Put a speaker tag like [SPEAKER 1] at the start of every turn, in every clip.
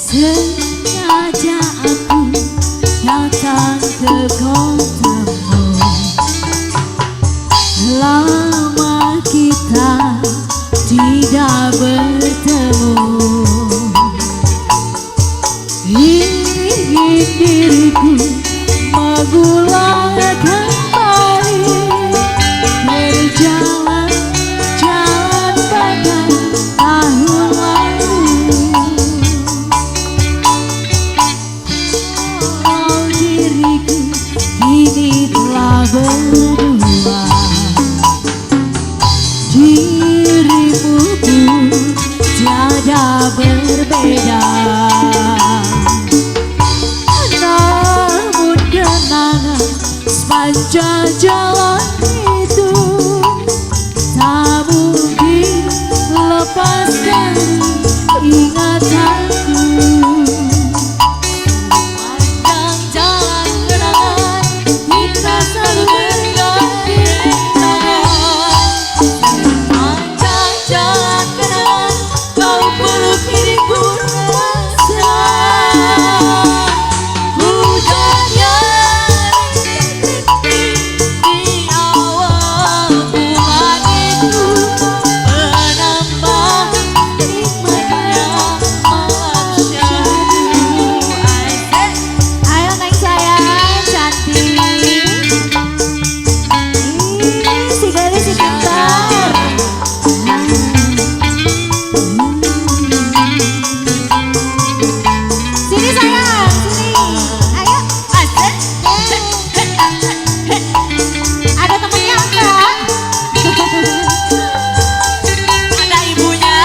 [SPEAKER 1] Sengaja aku datang ke kotamu, lama kita tidak bertemu. Ingin diriku mengulang kembali berjalan jalan pada tahun lalu. Oh, diriku kini telah berdua, dirimu pun tiada berbeda. Namun kenangan sepanjang jalan itu tak mungkin lepas dari ingatanku. Sepanjang jalan kenangan kita selalu bergandengan tangan. Sepanjang jalan kenangan kau peluk diriku rasa. Hujan yang rintik-rintik di awal bulan itu menambah nikmatnya malam syahdu. Ayo neng sayang cantik, si Gali si pintar. Sini sayang, sini. Ayo. Ada temennya enggak? Ada ibunya.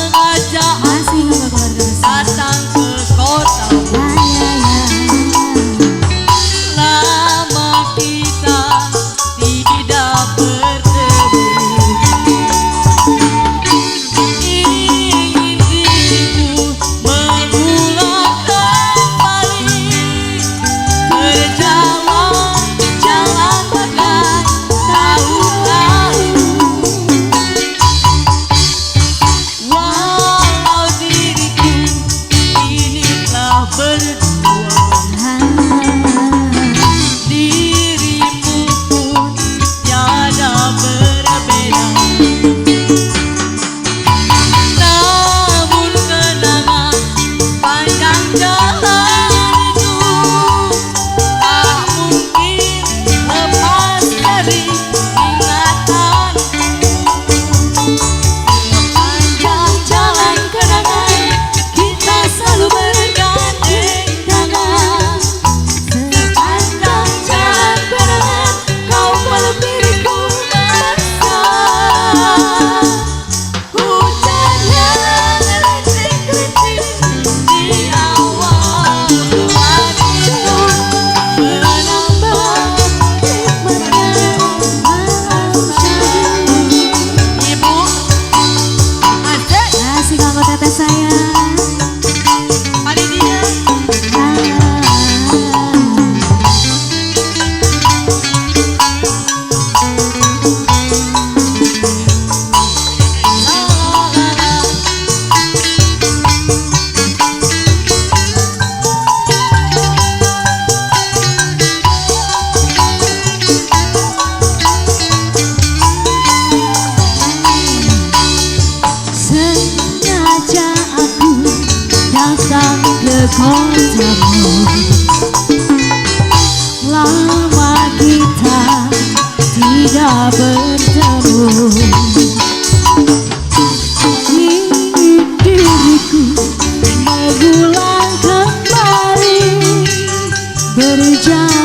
[SPEAKER 1] Sengaja aku datang ke kotamu, lama kita tidak bertemu. Ingin diriku mengulang kembali berjalan jalan bagai tahun lalu. Walau diriku kini telah berdua, dirimu pun tiada berbeda. Namun kenangan panjang jalan itu tak mungkin lepas dari ingatanku. Sepanjang jalan kenangan kita selalu bergandeng tangan. Sepanjang jalan kenangan kau peluk diriku basah. Hujan yang rintik-rintik di awal bulan itu menambah nikmatnya malam syahdu. Ibu, kasih kanggo teteh sayang. Padi dia. Sengaja aku datang ke kotamu, lama kita tidak bertemu. Ingin diriku mengulang kembali berjalan